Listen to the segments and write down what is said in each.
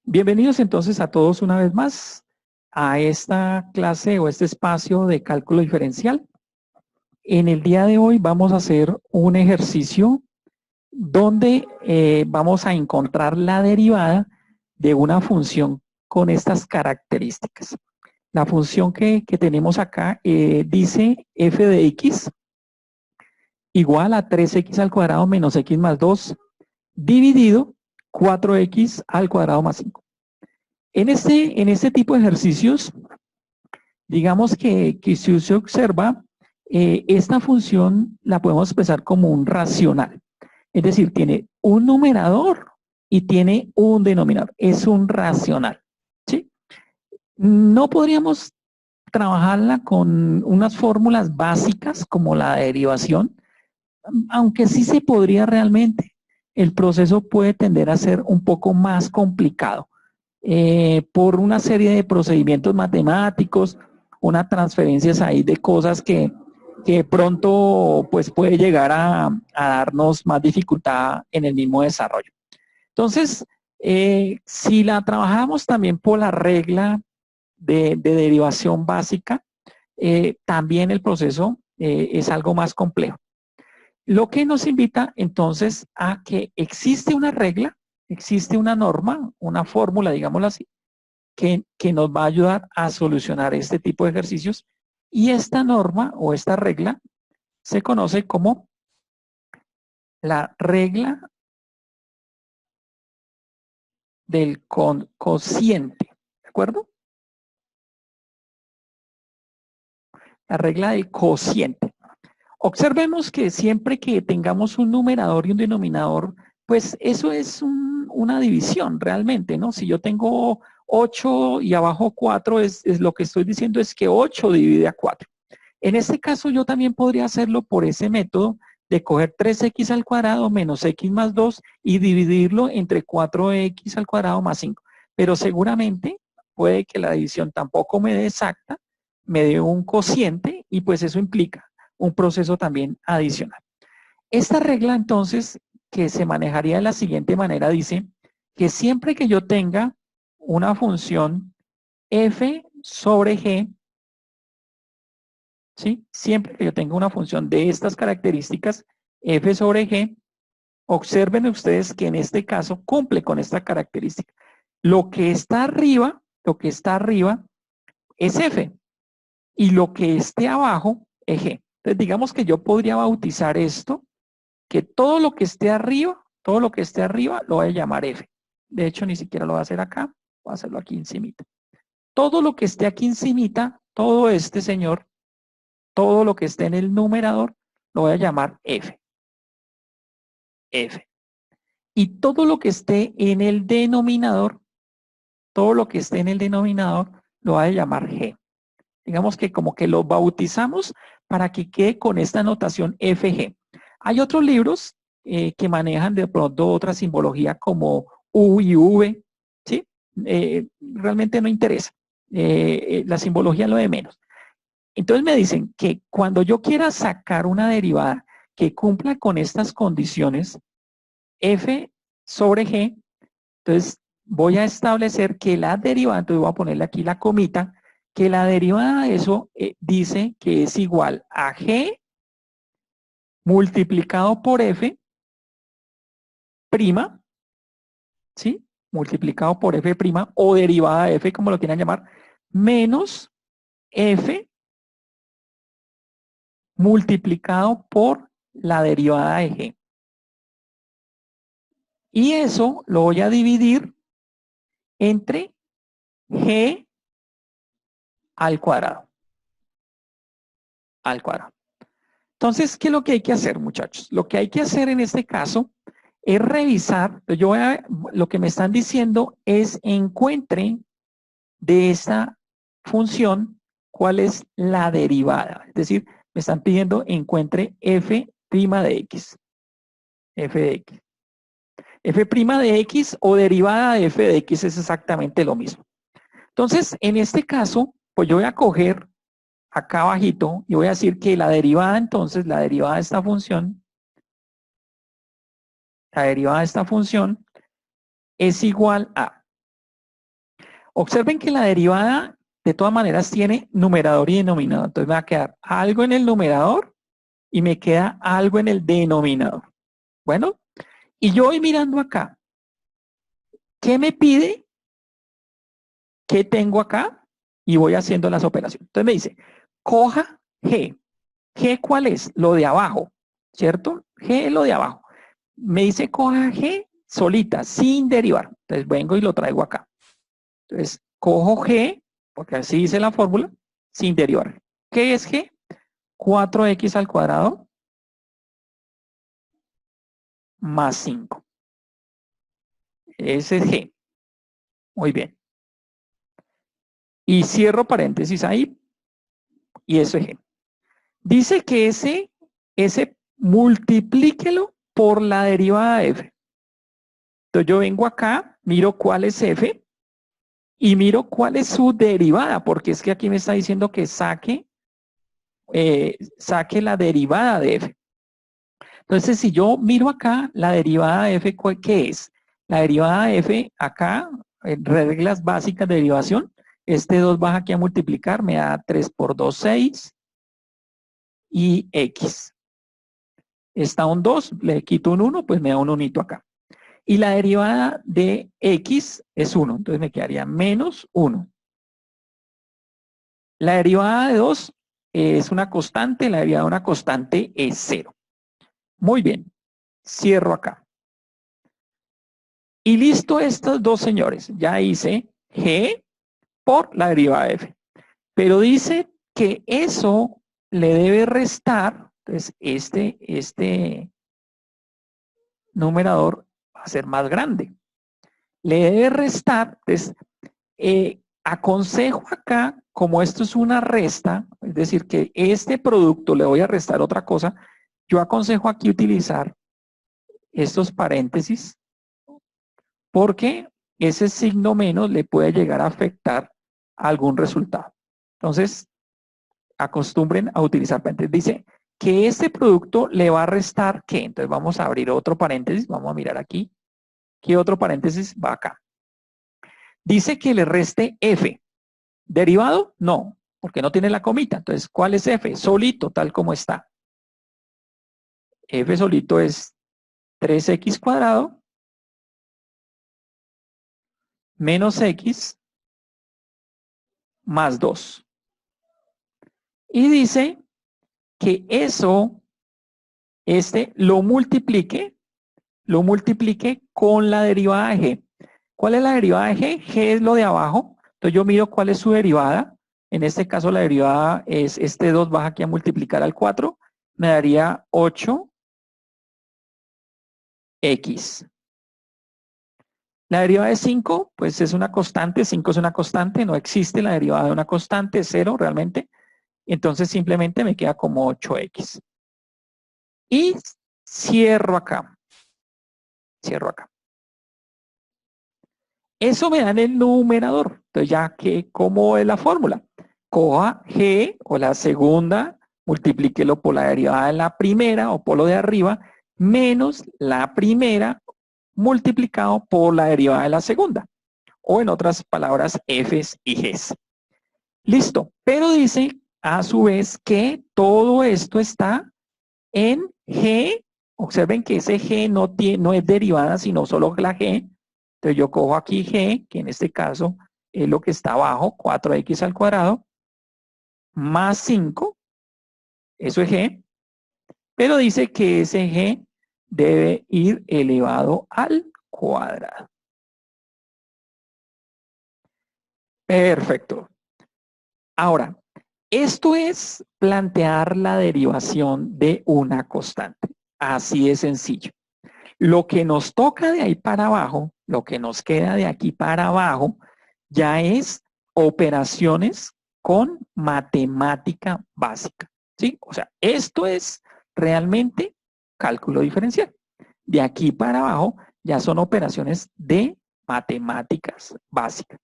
Bienvenidos entonces a todos una vez más a esta clase o este espacio de cálculo diferencial. En el día de hoy vamos a hacer un ejercicio donde vamos a encontrar la derivada de una función con estas características. La función que tenemos acá dice f de x igual a 3x al cuadrado menos x más 2 dividido 4x al cuadrado más 5. En este tipo de ejercicios, digamos que si se observa, esta función la podemos expresar como un racional. Es decir, tiene un numerador y tiene un denominador. Es un racional. ¿Sí? No podríamos trabajarla con unas fórmulas básicas como la derivación, aunque sí se podría realmente. El proceso puede tender a ser un poco más complicado. Por una serie de procedimientos matemáticos, unas transferencias ahí de cosas que pronto pues puede llegar a darnos más dificultad en el mismo desarrollo. Entonces, si la trabajamos también por la regla de derivación básica, también el proceso es algo más complejo. Lo que nos invita entonces a que existe una regla, existe una norma, una fórmula, digámoslo así, que nos va a ayudar a solucionar este tipo de ejercicios. Y esta norma o esta regla se conoce como la regla del cociente, ¿de acuerdo? La regla del cociente. Observemos que siempre que tengamos un numerador y un denominador, pues eso es una división realmente, ¿no? Si yo tengo 8 y abajo 4, es lo que estoy diciendo es que 8 divide a 4. En este caso yo también podría hacerlo por ese método de coger 3x al cuadrado menos x más 2 y dividirlo entre 4x al cuadrado más 5. Pero seguramente puede que la división tampoco me dé exacta, me dé un cociente y pues eso implica un proceso también adicional. Esta regla entonces que se manejaría de la siguiente manera dice que siempre que yo tenga una función f sobre g, ¿sí? Siempre que yo tenga una función de estas características, f sobre g, observen ustedes que en este caso cumple con esta característica. Lo que está arriba es f y lo que esté abajo es g. Entonces digamos que yo podría bautizar esto, que todo lo que esté arriba lo voy a llamar f. De hecho, ni siquiera lo voy a hacer acá, voy a hacerlo aquí encimita. Todo lo que esté aquí encimita, todo este señor, todo lo que esté en el numerador, lo voy a llamar f. F. Y todo lo que esté en el denominador, lo voy a llamar g. Digamos que como que lo bautizamos para que quede con esta notación FG. Hay otros libros que manejan de pronto otra simbología como U y V, ¿sí? Realmente no interesa. La simbología es lo de menos. Entonces me dicen que cuando yo quiera sacar una derivada que cumpla con estas condiciones, F sobre G, entonces voy a establecer que la derivada, entonces voy a ponerle aquí la comita, que la derivada de eso dice que es igual a G multiplicado por F prima, ¿sí? Multiplicado por F prima o derivada de F, como lo quieran llamar, menos F multiplicado por la derivada de G. Y eso lo voy a dividir entre G al cuadrado. Al cuadrado. Entonces, ¿qué es lo que hay que hacer, muchachos? Lo que hay que hacer en este caso es revisar, lo que me están diciendo es encuentre de esta función cuál es la derivada. Es decir, me están pidiendo encuentre f' de x. F de x. F' de x o derivada de f de x es exactamente lo mismo. Entonces, en este caso, pues yo voy a coger acá abajito y voy a decir que la derivada, entonces, la derivada de esta función, es igual a. Observen que la derivada, de todas maneras, tiene numerador y denominador. Entonces me va a quedar algo en el numerador y me queda algo en el denominador. Bueno, y yo voy mirando acá. ¿Qué me pide? ¿Qué tengo acá? Y voy haciendo las operaciones. Entonces me dice, coja G. ¿G cuál es? Lo de abajo, ¿cierto? G es lo de abajo. Me dice coja G solita, sin derivar. Entonces vengo y lo traigo acá. Entonces cojo G, porque así dice la fórmula, sin derivar. ¿Qué es G? 4x al cuadrado más 5. Ese es G. Muy bien. Y cierro paréntesis ahí. Y eso es G. Dice que ese multiplíquelo por la derivada de f. Entonces yo vengo acá, miro cuál es f y miro cuál es su derivada, porque es que aquí me está diciendo que saque la derivada de f. Entonces, si yo miro acá, la derivada de f, ¿qué es? La derivada de f acá, en reglas básicas de derivación, este 2 baja aquí a multiplicar, me da 3 por 2, 6 y x. Está un 2, le quito un 1, pues me da un unito acá. Y la derivada de x es 1, entonces me quedaría menos 1. La derivada de 2 es una constante, la derivada de una constante es 0. Muy bien, cierro acá. Y listo estos dos señores. Ya hice g por la derivada de f. Pero dice que eso le debe restar, entonces este numerador va a ser más grande. Le debe restar, entonces aconsejo acá, como esto es una resta, es decir, que este producto le voy a restar otra cosa, yo aconsejo aquí utilizar estos paréntesis porque ese signo menos le puede llegar a afectar algún resultado. Entonces, acostumbren a utilizar paréntesis. Dice que este producto le va a restar ¿qué? Entonces vamos a abrir otro paréntesis, vamos a mirar aquí. ¿Qué otro paréntesis va acá? Dice que le reste f. ¿Derivado? No, porque no tiene la comita. Entonces, ¿cuál es f? Solito, tal como está. F solito es 3x cuadrado menos x más 2. Y dice que eso, lo multiplique con la derivada de g. ¿Cuál es la derivada de g? G es lo de abajo. Entonces yo miro cuál es su derivada. En este caso la derivada es este 2 baja aquí a multiplicar al 4. Me daría 8x. La derivada de 5, pues es una constante. 5 es una constante. No existe la derivada de una constante. 0 realmente. Entonces simplemente me queda como 8x. Y cierro acá. Cierro acá. Eso me da en el numerador. Entonces ya que, ¿cómo es la fórmula? Coja g o la segunda, multiplíquelo por la derivada de la primera o por lo de arriba, menos la primera multiplicado por la derivada de la segunda. O en otras palabras, f's y g's. Listo. Pero dice a su vez que todo esto está en g. Observen que ese g no es derivada, sino solo la g. Entonces yo cojo aquí g, que en este caso es lo que está abajo, 4x al cuadrado, más 5, eso es g, pero dice que ese g debe ir elevado al cuadrado. Perfecto. Ahora, esto es plantear la derivación de una constante. Así de sencillo. Lo que nos toca de ahí para abajo, lo que nos queda de aquí para abajo, ya es operaciones con matemática básica. ¿Sí? O sea, esto es realmente cálculo diferencial. De aquí para abajo ya son operaciones de matemáticas básicas.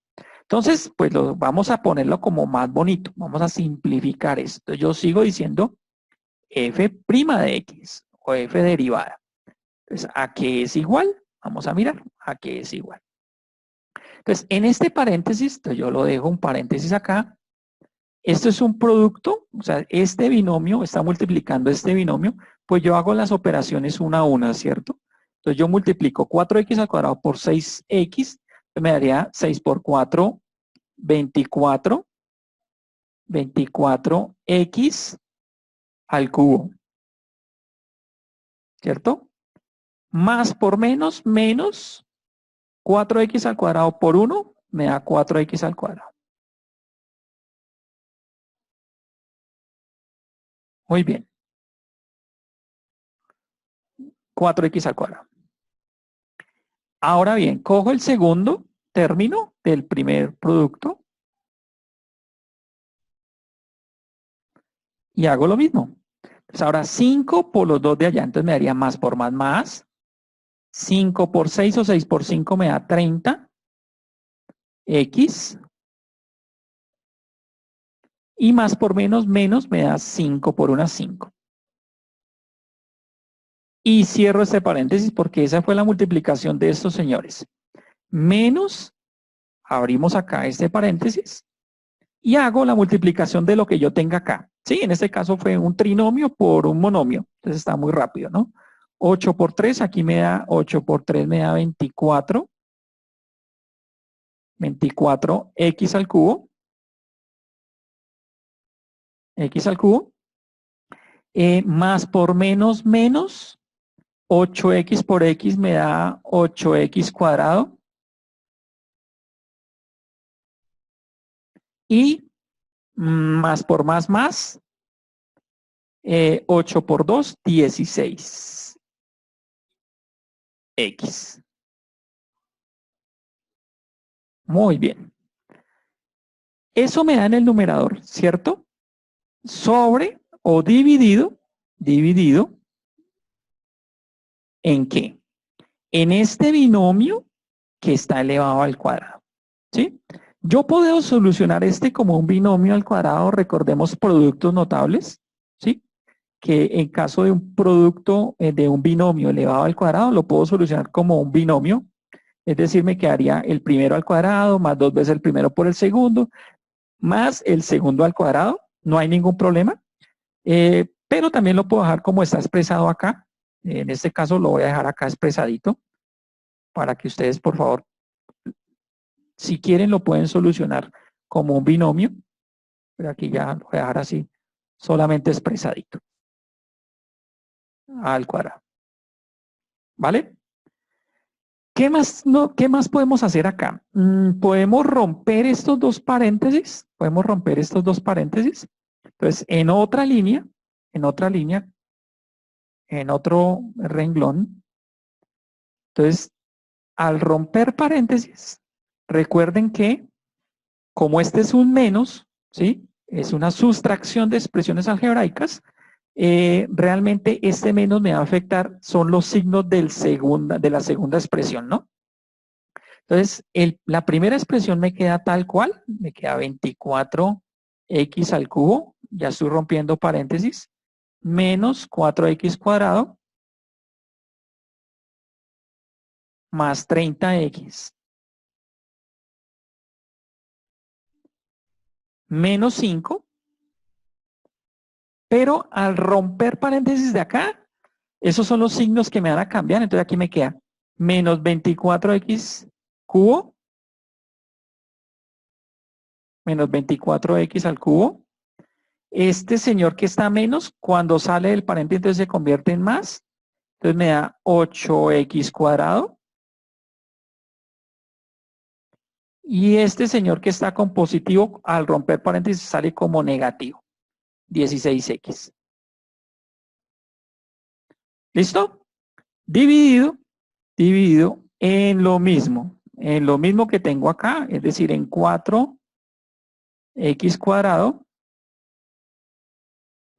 Entonces, pues vamos a ponerlo como más bonito. Vamos a simplificar esto. Yo sigo diciendo f' de x o f derivada. Entonces, ¿a qué es igual? Vamos a mirar a qué es igual. Entonces, en este paréntesis, entonces yo lo dejo un paréntesis acá. Esto es un producto, o sea, este binomio está multiplicando este binomio, pues yo hago las operaciones una a una, ¿cierto? Entonces yo multiplico 4x al cuadrado por 6x, me daría 6 por 4, 24, 24x al cubo, ¿cierto? Más por menos, menos 4x al cuadrado por 1, me da 4x al cuadrado. Muy bien. 4x al cuadrado. Ahora bien, cojo el segundo término del primer producto y hago lo mismo. Entonces ahora 5 por los dos de allá, entonces me daría más por más más. 5 por 6 o 6 por 5 me da 30. X. Y más por menos, menos me da 5 por 1, 5. Y cierro este paréntesis porque esa fue la multiplicación de estos señores. Menos, abrimos acá este paréntesis y hago la multiplicación de lo que yo tenga acá. Sí, en este caso fue un trinomio por un monomio. Entonces está muy rápido, ¿no? 8 por 3, aquí me da 8 por 3 me da 24. 24x al cubo. X al cubo. Más por menos menos. 8x por x me da 8x cuadrado. Y más por más, 8 por 2, 16x. Muy bien. Eso me da en el numerador, ¿cierto? Sobre o dividido, ¿en qué? En este binomio que está elevado al cuadrado, ¿sí? Yo puedo solucionar este como un binomio al cuadrado, recordemos productos notables, ¿sí? Que en caso de un producto de un binomio elevado al cuadrado, lo puedo solucionar como un binomio, es decir, me quedaría el primero al cuadrado más 2 veces el primero por el segundo, más el segundo al cuadrado, no hay ningún problema, pero también lo puedo dejar como está expresado acá, en este caso lo voy a dejar acá expresadito, para que ustedes, por favor, si quieren lo pueden solucionar como un binomio, pero aquí ya lo voy a dejar así, solamente expresadito, al cuadrado, ¿vale? ¿Qué más podemos hacer acá? Podemos romper estos dos paréntesis, Entonces, en otra línea, en otro renglón, entonces, al romper paréntesis, recuerden que como este es un menos, ¿sí? Es una sustracción de expresiones algebraicas, realmente este menos me va a afectar, son los signos de la segunda expresión, ¿no? Entonces, la primera expresión me queda tal cual, me queda 24x al cubo, ya estoy rompiendo paréntesis, menos 4x cuadrado más 30x menos 5, pero al romper paréntesis de acá, esos son los signos que me van a cambiar, entonces aquí me queda menos 24x cubo, menos 24x al cubo. Este señor que está menos, cuando sale del paréntesis entonces se convierte en más, entonces me da 8x cuadrado. Y este señor que está con positivo, al romper paréntesis, sale como negativo. 16x. ¿Listo? Dividido en lo mismo que tengo acá, es decir, en 4x cuadrado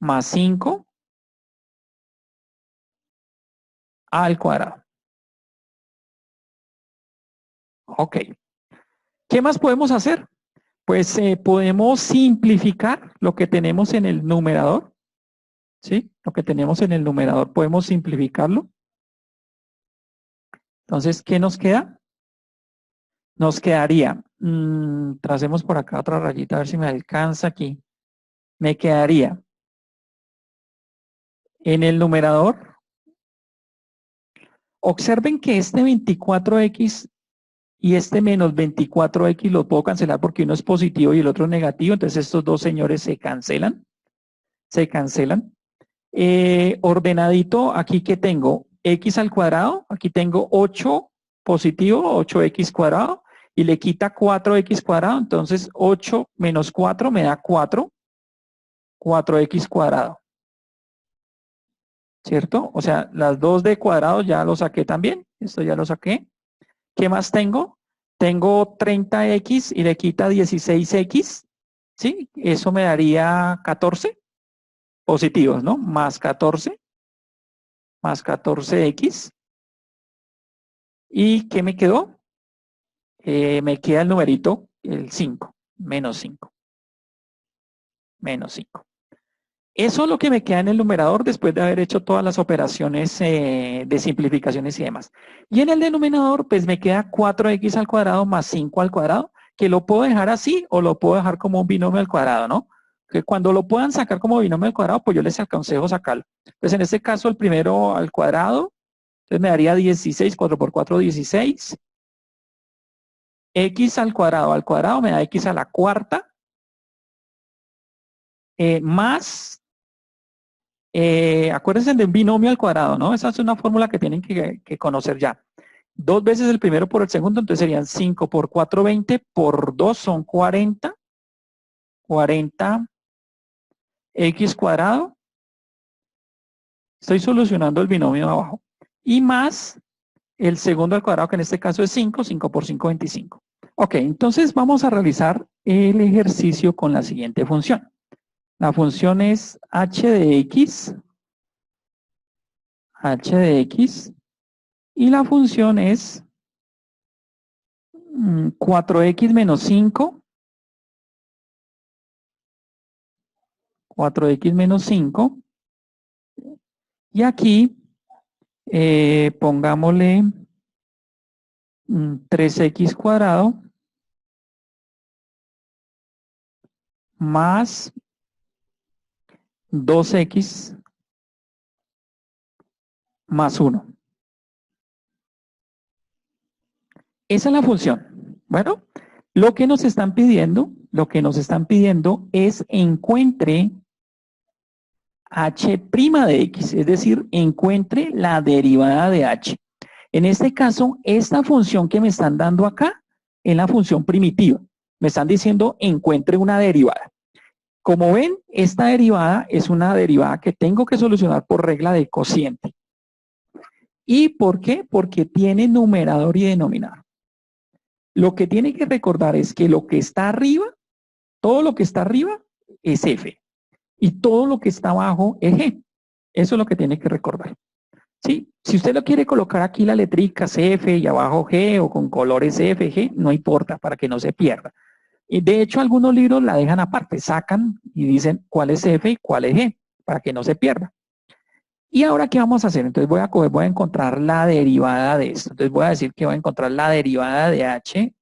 más 5 al cuadrado. Ok. ¿Qué más podemos hacer? Pues podemos simplificar lo que tenemos en el numerador, ¿sí? Lo que tenemos en el numerador podemos simplificarlo. Entonces, ¿qué nos queda? Nos quedaría, tracemos por acá otra rayita a ver si me alcanza aquí. Me quedaría en el numerador. Observen que este 24x y este menos 24x lo puedo cancelar porque uno es positivo y el otro es negativo. Entonces estos dos señores se cancelan. Se cancelan. Ordenadito, aquí que tengo x al cuadrado. Aquí tengo 8 positivo, 8x cuadrado. Y le quita 4x cuadrado. Entonces 8 menos 4 me da 4. 4x cuadrado. ¿Cierto? O sea, las dos de cuadrado ya lo saqué también. Esto ya lo saqué. ¿Qué más tengo? Tengo 30x y le quita 16x. ¿Sí? Eso me daría 14 positivos, ¿no? Más 14. Más 14x. ¿Y qué me quedó? Me queda el numerito, el 5. Menos 5. Menos 5. Eso es lo que me queda en el numerador después de haber hecho todas las operaciones de simplificaciones y demás. Y en el denominador, pues me queda 4x al cuadrado más 5 al cuadrado, que lo puedo dejar así o lo puedo dejar como un binomio al cuadrado, ¿no? Que cuando lo puedan sacar como binomio al cuadrado, pues yo les aconsejo sacarlo. Entonces, en este caso, el primero al cuadrado, entonces me daría 16, 4 por 4, 16. X al cuadrado me da x a la cuarta, más acuérdense de un binomio al cuadrado, ¿no? Esa es una fórmula que tienen que conocer ya. 2 veces el primero por el segundo, entonces serían 5 por 4, 20, por 2 son 40. 40 x cuadrado. Estoy solucionando el binomio de abajo. Y más el segundo al cuadrado, que en este caso es 5. 5 por 5, 25. Ok, entonces vamos a realizar el ejercicio con la siguiente función. La función es h de x. H de x. Y la función es 4x menos 5. 4x menos 5. Y aquí pongámosle 3x cuadrado más 2x más 1. Esa es la función. Bueno, lo que nos están pidiendo es encuentre h' de x, es decir, encuentre la derivada de h. En este caso, esta función que me están dando acá es la función primitiva. Me están diciendo encuentre una derivada. Como ven, esta derivada es una derivada que tengo que solucionar por regla de cociente. ¿Y por qué? Porque tiene numerador y denominador. Lo que tiene que recordar es que lo que está arriba, todo lo que está arriba es f. Y todo lo que está abajo es g. Eso es lo que tiene que recordar. ¿Sí? Si usted lo quiere colocar aquí la letrica F y abajo G o con colores F, G, no importa para que no se pierda. Y de hecho algunos libros la dejan aparte, sacan y dicen cuál es F y cuál es G, para que no se pierda. ¿Y ahora qué vamos a hacer? Entonces voy a encontrar la derivada de esto. Entonces voy a decir que voy a encontrar la derivada de h'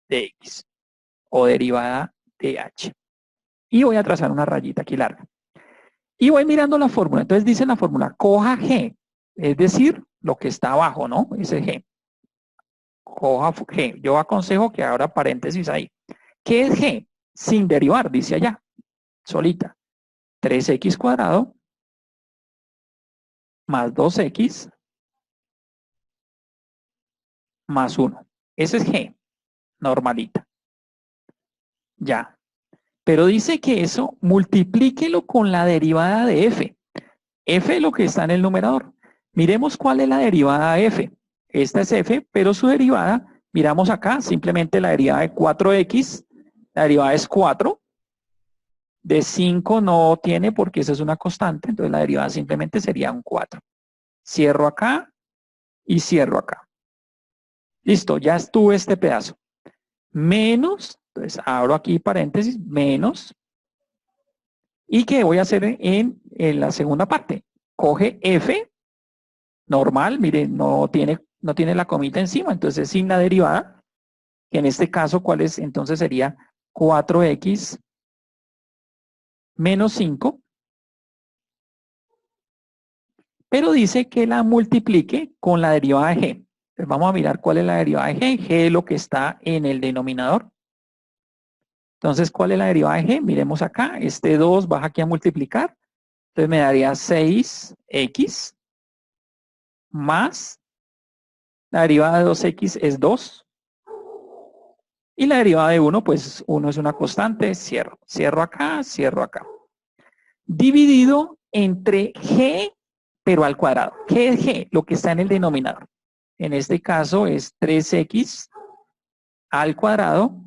de x o derivada de h. Y voy a trazar una rayita aquí larga. Y voy mirando la fórmula. Entonces dice la fórmula, coja G, es decir, lo que está abajo, ¿no? Ese G. Coja G. Yo aconsejo que abra paréntesis ahí. ¿Qué es G? Sin derivar, dice allá, solita. 3x cuadrado más 2x más 1. Ese es G, normalita. Ya. Pero dice que eso multiplíquelo con la derivada de f. F es lo que está en el numerador. Miremos cuál es la derivada de f. Esta es f, pero su derivada, miramos acá, simplemente la derivada de 4x, la derivada es 4. De 5 no tiene porque esa es una constante, entonces la derivada simplemente sería un 4. Cierro acá y cierro acá. Listo, ya estuvo este pedazo. menos, entonces abro aquí paréntesis, menos, ¿y qué voy a hacer en la segunda parte? Coge F, normal, mire, no tiene la comita encima, entonces sin la derivada, que en este caso, ¿cuál es? Entonces sería 4x menos 5, pero dice que la multiplique con la derivada de g. Entonces vamos a mirar cuál es la derivada de g. G es lo que está en el denominador. Entonces, ¿cuál es la derivada de g? Miremos acá, este 2 baja aquí a multiplicar, entonces me daría 6x más, la derivada de 2x es 2, y la derivada de 1, pues 1 es una constante, cierro acá, cierro acá. Dividido entre g, pero al cuadrado. ¿Qué es g? Lo que está en el denominador. En este caso es 3x al cuadrado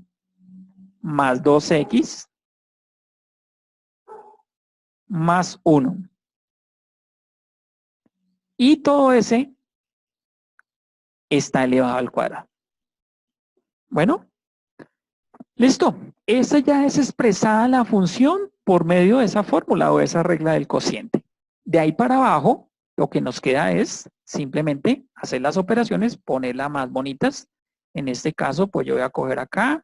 más 2x más 1. Y todo ese está elevado al cuadrado. Bueno, listo. Esa ya es expresada la función por medio de esa fórmula o esa regla del cociente. De ahí para abajo, lo que nos queda es simplemente hacer las operaciones, ponerlas más bonitas. En este caso, pues yo voy a coger acá,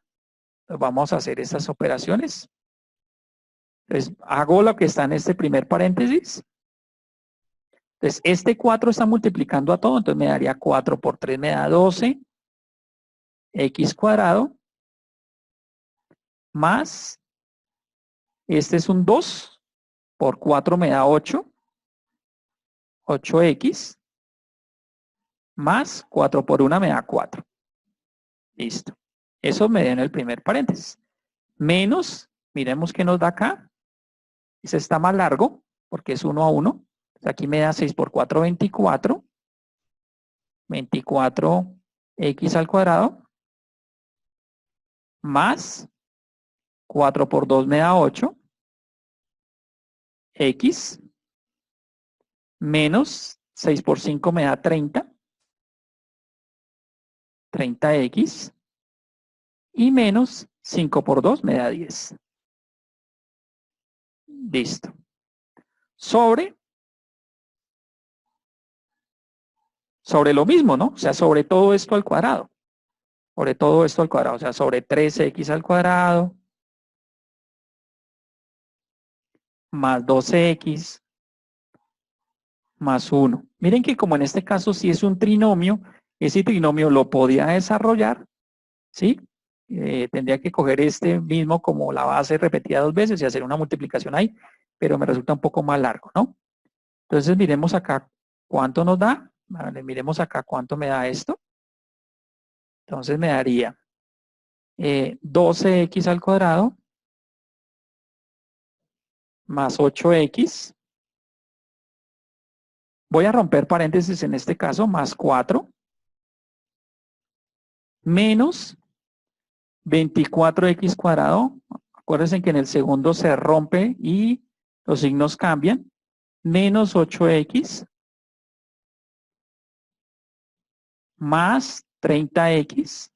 vamos a hacer esas operaciones. Entonces, hago lo que está en este primer paréntesis. Entonces, este 4 está multiplicando a todo, entonces me daría 4 por 3 me da 12, x cuadrado, más, este es un 2, por 4 me da 8, 8x, más 4 por 1 me da 4. Listo. Eso me da en el primer paréntesis. Menos, miremos qué nos da acá. Ese está más largo, porque es 1 a 1. Aquí me da 6 por 4, 24. 24x al cuadrado, más 4 por 2 me da 8, x, menos 6 por 5 me da 30, 30x, y menos 5 por 2 me da 10. Listo. Sobre lo mismo, ¿no? O sea, sobre todo esto al cuadrado. Sobre todo esto al cuadrado, o sea, sobre 3x al cuadrado, más 2x, más 1. Miren que como en este caso sí es un trinomio, ese trinomio lo podía desarrollar, ¿sí? Tendría que coger este mismo como la base repetida 2 veces y hacer una multiplicación ahí, pero me resulta un poco más largo, ¿no? Entonces miremos acá cuánto nos da. Vale, miremos acá cuánto me da esto. Entonces me daría 12x al cuadrado más 8x. Voy a romper paréntesis en este caso, más 4, menos 24x cuadrado. Acuérdense que en el segundo se rompe y los signos cambian. Menos 8x más 30x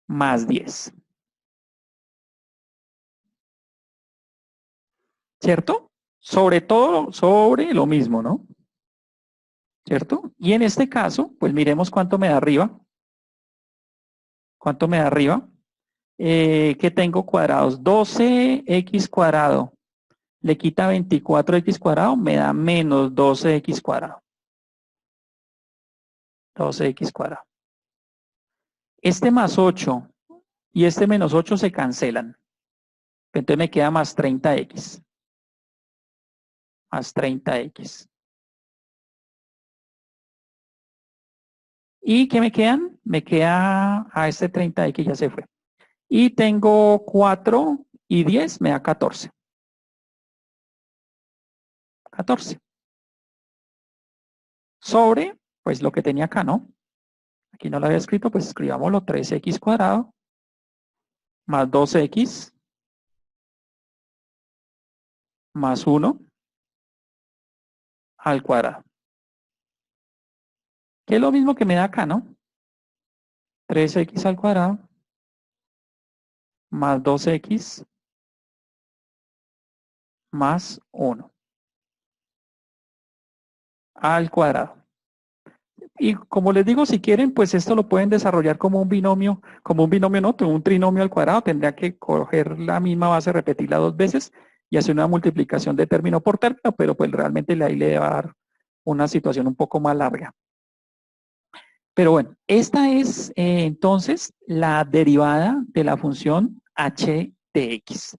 más 10. ¿Cierto? Sobre todo, sobre lo mismo, ¿no? ¿Cierto? Y en este caso, pues miremos cuánto me da arriba. ¿Cuánto me da arriba? ¿Qué tengo cuadrados? 12x cuadrado. Le quita 24x cuadrado, me da menos 12x cuadrado. 12x cuadrado. Este más 8 y este menos 8 se cancelan. Entonces me queda más 30x. Más 30x. ¿Y qué me quedan? Me queda a este 30x ya se fue. Y tengo 4 y 10, me da 14. 14. Sobre, pues lo que tenía acá, ¿no? Aquí no lo había escrito, pues escribámoslo 3x cuadrado más 2x más 1 al cuadrado. Que es lo mismo que me da acá, ¿no? 3x al cuadrado más 2x más 1 al cuadrado. Y como les digo, si quieren, pues esto lo pueden desarrollar como un binomio no, un trinomio al cuadrado, tendría que coger la misma base, repetirla 2 veces y hacer una multiplicación de término por término, pero pues realmente ahí le va a dar una situación un poco más larga. Pero bueno, esta es entonces la derivada de la función h de x.